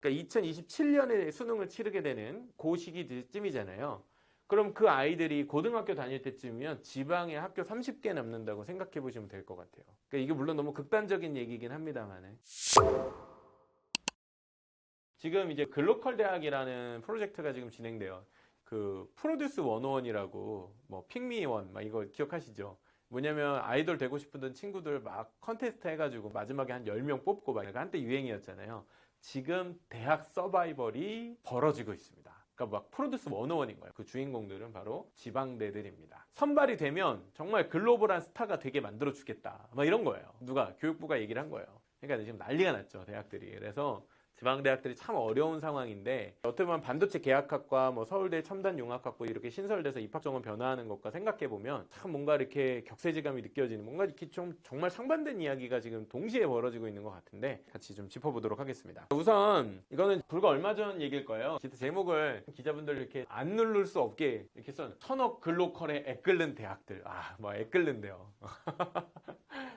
그러니까 2027년에 수능을 치르게 되는 그 시기쯤이잖아요. 그럼 그 아이들이 고등학교 다닐 때쯤이면 지방에 학교 30개 남는다고 생각해 보시면 될 것 같아요. 그러니까 이게 물론 너무 극단적인 얘기긴 합니다만, 지금 이제 글로컬 대학이라는 프로젝트가 지금 진행돼요. 그 프로듀스 101이라고 뭐 픽미원 막 이거 기억하시죠? 뭐냐면 아이돌 되고 싶은 친구들 막 컨테스트 해가지고 마지막에 한 10명 뽑고 막 한때 유행이었잖아요. 지금 대학 서바이벌이 벌어지고 있습니다. 그러니까 막 프로듀스 101인 거예요. 그 주인공들은 바로 지방대들입니다. 선발이 되면 정말 글로벌한 스타가 되게 만들어 주겠다. 막 이런 거예요. 누가? 교육부가 얘기를 한 거예요. 그러니까 지금 난리가 났죠, 대학들이. 그래서 지방대학들이 참 어려운 상황인데, 어떻게 보면 반도체 계약학과, 뭐 서울대 첨단융합학부 이렇게 신설돼서 입학정원 변화하는 것과 생각해보면 참 뭔가 이렇게 격세지감이 느껴지는, 뭔가 이렇게 좀 정말 상반된 이야기가 지금 동시에 벌어지고 있는 것 같은데 같이 좀 짚어보도록 하겠습니다. 우선 이거는 불과 얼마 전 얘기일 거예요. 기사 제목을 기자분들 이렇게 안 누를 수 없게 이렇게 써, 천억 글로컬에 애끓는 대학들. 뭐 애끓는데요.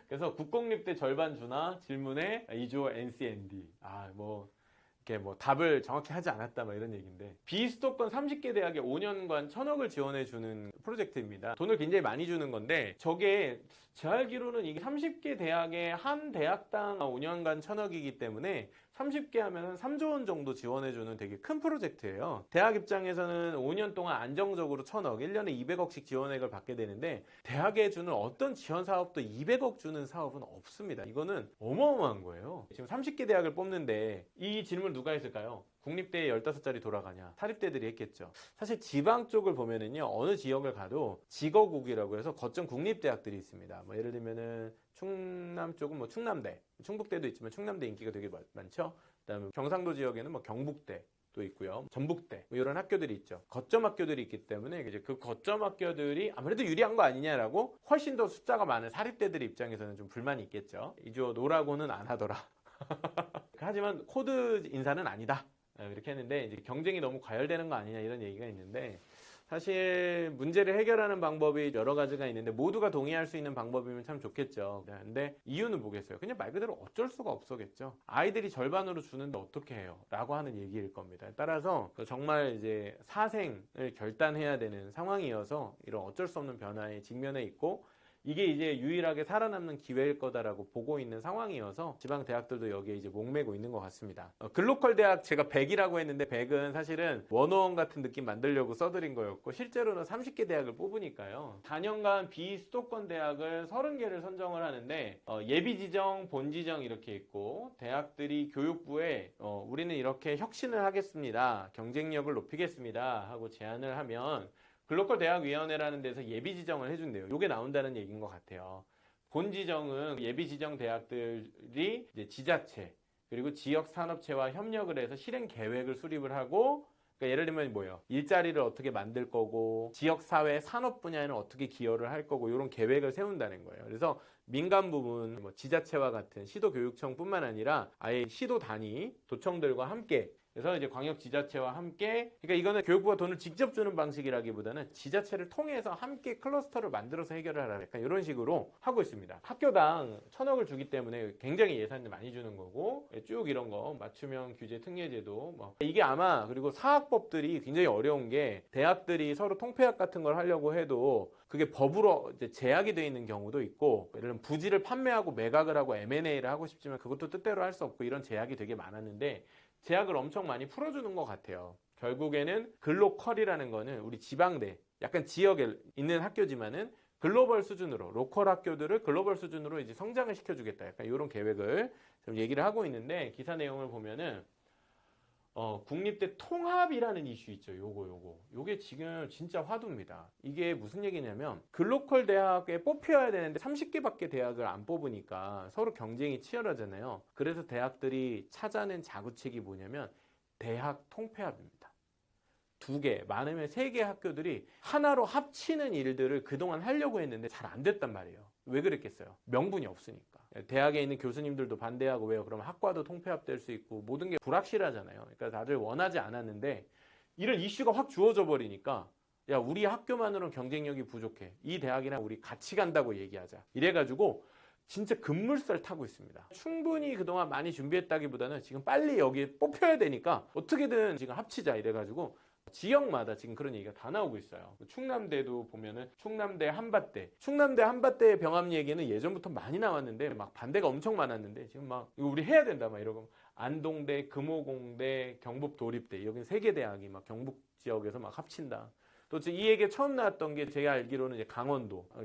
그래서 국공립대 절반 주나 질문에 2조 NCND. 이렇게 뭐 답을 정확히 하지 않았다 뭐 이런 얘기인데, 비수도권 30개 대학에 5년간 1,000억을 지원해 주는 프로젝트입니다. 돈을 굉장히 많이 주는 건데, 저게 제 알기로는 이게 30개 대학에 한 대학당 5년간 1,000억이기 때문에 30개 하면 3조 원 정도 지원해주는 되게 큰 프로젝트예요. 대학 입장에서는 5년 동안 안정적으로 1,000억, 1년에 200억씩 지원액을 받게 되는데, 대학에 주는 어떤 지원 사업도 200억 주는 사업은 없습니다. 이거는 어마어마한 거예요. 지금 30개 대학을 뽑는데 이 질문 누가 했을까요? 국립대에 15자리 돌아가냐? 사립대들이 했겠죠. 사실 지방 쪽을 보면은요, 어느 지역을 가도 직어국이라고 해서 거점 국립대학들이 있습니다. 뭐 예를 들면은 충남 쪽은 뭐 충남대, 충북대도 있지만 충남대 인기가 되게 많죠. 그다음에 경상도 지역에는 뭐 경북대 도 있고요, 전북대 뭐 이런 학교들이 있죠. 거점 학교들이 있기 때문에 이제 그 거점 학교들이 아무래도 유리한 거 아니냐라고 훨씬 더 숫자가 많은 사립대들 입장에서는 좀 불만이 있겠죠. 이조 노라고는 안 하더라. 하지만 코드 인사는 아니다, 이렇게 했는데, 이제 경쟁이 너무 과열되는 거 아니냐 이런 얘기가 있는데, 사실 문제를 해결하는 방법이 여러 가지가 있는데 모두가 동의할 수 있는 방법이면 참 좋겠죠. 근데 이유는 뭐겠어요? 그냥 말 그대로 어쩔 수가 없었겠죠. 아이들이 절반으로 주는데 어떻게 해요? 라고 하는 얘기일 겁니다. 따라서 정말 이제 사생을 결단해야 되는 상황이어서 이런 어쩔 수 없는 변화에 직면해 있고, 이게 이제 유일하게 살아남는 기회일 거다라고 보고 있는 상황이어서 지방 대학들도 여기에 이제 목매고 있는 것 같습니다. 글로컬 대학, 제가 100이라고 했는데 100은 사실은 원어원 같은 느낌 만들려고 써드린 거였고, 실제로는 30개 대학을 뽑으니까요. 4년간 비수도권 대학을 30개를 선정을 하는데, 예비 지정, 본 지정 이렇게 있고, 대학들이 교육부에 우리는 이렇게 혁신을 하겠습니다, 경쟁력을 높이겠습니다 하고 제안을 하면 글로컬 대학위원회라는 데서 예비 지정을 해준대요. 이게 나온다는 얘기인 것 같아요. 본 지정은 예비 지정 대학들이 이제 지자체 그리고 지역 산업체와 협력을 해서 실행 계획을 수립을 하고, 그러니까 예를 들면 뭐예요? 일자리를 어떻게 만들 거고, 지역사회 산업 분야에는 어떻게 기여를 할 거고, 이런 계획을 세운다는 거예요. 그래서 민간 부분, 뭐 지자체와 같은 시도교육청뿐만 아니라 아예 시도 단위 도청들과 함께, 그래서 이제 광역지자체와 함께, 그러니까 이거는 교육부가 돈을 직접 주는 방식이라기보다는 지자체를 통해서 함께 클러스터를 만들어서 해결을 하라, 약간 이런 식으로 하고 있습니다. 학교당 1,000억을 주기 때문에 굉장히 예산을 많이 주는 거고, 쭉 이런 거 맞춤형 규제 특례제도 뭐 이게 아마, 그리고 사학법들이 굉장히 어려운 게, 대학들이 서로 통폐합 같은 걸 하려고 해도 그게 법으로 이제 제약이 되어 있는 경우도 있고, 예를 들면 부지를 판매하고 매각을 하고 M&A를 하고 싶지만 그것도 뜻대로 할 수 없고, 이런 제약이 되게 많았는데 제약을 엄청 많이 풀어주는 것 같아요. 결국에는 글로컬이라는 거는 우리 지방대, 약간 지역에 있는 학교지만은 글로벌 수준으로, 로컬 학교들을 글로벌 수준으로 이제 성장을 시켜주겠다, 약간 이런 계획을 좀 얘기를 하고 있는데, 기사 내용을 보면은 국립대 통합이라는 이슈 있죠. 요게 지금 진짜 화두입니다. 이게 무슨 얘기냐면, 글로컬 대학에 뽑혀야 되는데 30개밖에 대학을 안 뽑으니까 서로 경쟁이 치열하잖아요. 그래서 대학들이 찾아낸 자구책이 뭐냐면 대학 통폐합입니다. 2개, 많으면 3개 학교들이 하나로 합치는 일들을 그동안 하려고 했는데 잘 안 됐단 말이에요. 왜 그랬겠어요? 명분이 없으니까. 대학에 있는 교수님들도 반대하고, 왜요? 그러면 학과도 통폐합될 수 있고 모든 게 불확실하잖아요. 그러니까 다들 원하지 않았는데, 이런 이슈가 확 주어져 버리니까, 야, 우리 학교만으로는 경쟁력이 부족해, 이 대학이랑 우리 같이 간다고 얘기하자, 이래가지고 진짜 급물살 타고 있습니다. 충분히 그동안 많이 준비했다기보다는 지금 빨리 여기에 뽑혀야 되니까 어떻게든 지금 합치자 이래가지고 지역마다 지금 그런 얘기가 다 나오고 있어요. 충남대도 보면은 충남대 한밭대 병합 얘기는 예전부터 많이 나왔는데 막 반대가 엄청 많았는데 지금 막 이거 우리 해야 된다 막 이러고 안동대, 금호공대, 경북도립대 여기는 세 개 대학이 막 경북 지역에서 막 합친다. 또 이 얘기 처음 나왔던 게 제가 알기로는 이제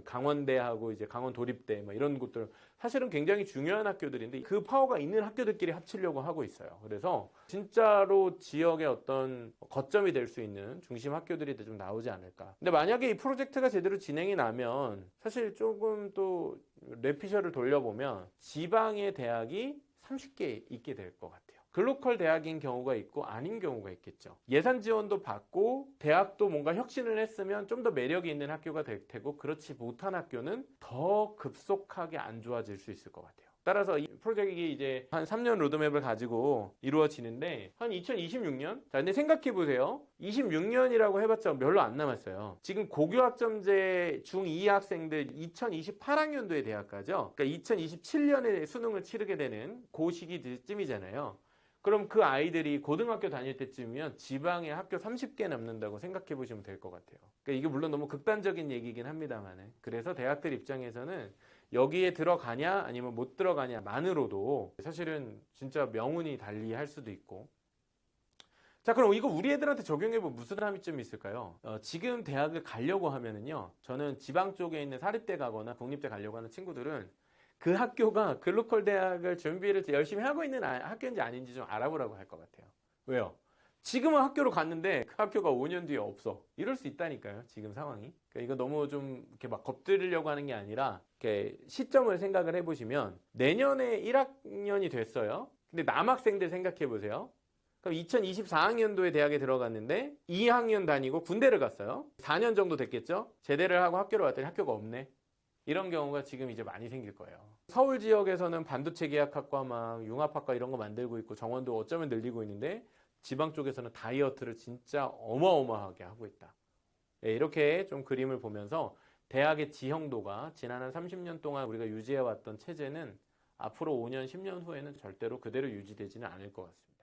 강원대하고 이제 강원도립대 뭐 이런 곳들 사실은 굉장히 중요한 학교들인데 그 파워가 있는 학교들끼리 합치려고 하고 있어요. 그래서 진짜로 지역의 어떤 거점이 될 수 있는 중심 학교들이 좀 나오지 않을까. 근데 만약에 이 프로젝트가 제대로 진행이 나면 사실 조금 또 뇌피셜을 돌려보면 지방의 대학이 30개 있게 될 것 같아요. 글로컬 대학인 경우가 있고 아닌 경우가 있겠죠. 예산 지원도 받고 대학도 뭔가 혁신을 했으면 좀 더 매력이 있는 학교가 될 테고 그렇지 못한 학교는 더 급속하게 안 좋아질 수 있을 것 같아요. 따라서 이 프로젝트가 이제 한 3년 로드맵을 가지고 이루어지는데 한 2026년? 자, 근데 생각해 보세요. 26년이라고 해봤자 별로 안 남았어요. 지금 고교학점제 중2 학생들 2028학년도에 대학 가죠. 그러니까 2027년에 수능을 치르게 되는 그 시기쯤이잖아요. 그럼 그 아이들이 고등학교 다닐 때쯤이면 지방에 학교 30개 남는다고 생각해 보시면 될 것 같아요. 그러니까 이게 물론 너무 극단적인 얘기긴 합니다만 그래서 대학들 입장에서는 여기에 들어가냐 아니면 못 들어가냐만으로도 사실은 진짜 명운이 달리할 수도 있고. 자, 그럼 이거 우리 애들한테 적용해보면 무슨 함의점이 있을까요? 지금 대학을 가려고 하면은요, 저는 지방 쪽에 있는 사립대 가거나 국립대 가려고 하는 친구들은 그 학교가 글로컬 대학을 준비를 열심히 하고 있는 학교인지 아닌지 좀 알아보라고 할 것 같아요. 왜요? 지금은 학교로 갔는데 그 학교가 5년 뒤에 없어. 이럴 수 있다니까요. 지금 상황이. 그러니까 이거 너무 좀 이렇게 막 겁들이려고 하는 게 아니라 이렇게 시점을 생각을 해보시면 내년에 1학년이 됐어요. 근데 남학생들 생각해 보세요. 그럼 2024학년도에 대학에 들어갔는데 2학년 다니고 군대를 갔어요. 4년 정도 됐겠죠? 제대를 하고 학교로 왔더니 학교가 없네. 이런 경우가 지금 이제 많이 생길 거예요. 서울 지역에서는 반도체 계약학과 막 융합학과 이런 거 만들고 있고 정원도 어쩌면 늘리고 있는데 지방 쪽에서는 다이어트를 진짜 어마어마하게 하고 있다. 네, 이렇게 좀 그림을 보면서 대학의 지형도가 지난 한 30년 동안 우리가 유지해왔던 체제는 앞으로 5년, 10년 후에는 절대로 그대로 유지되지는 않을 것 같습니다.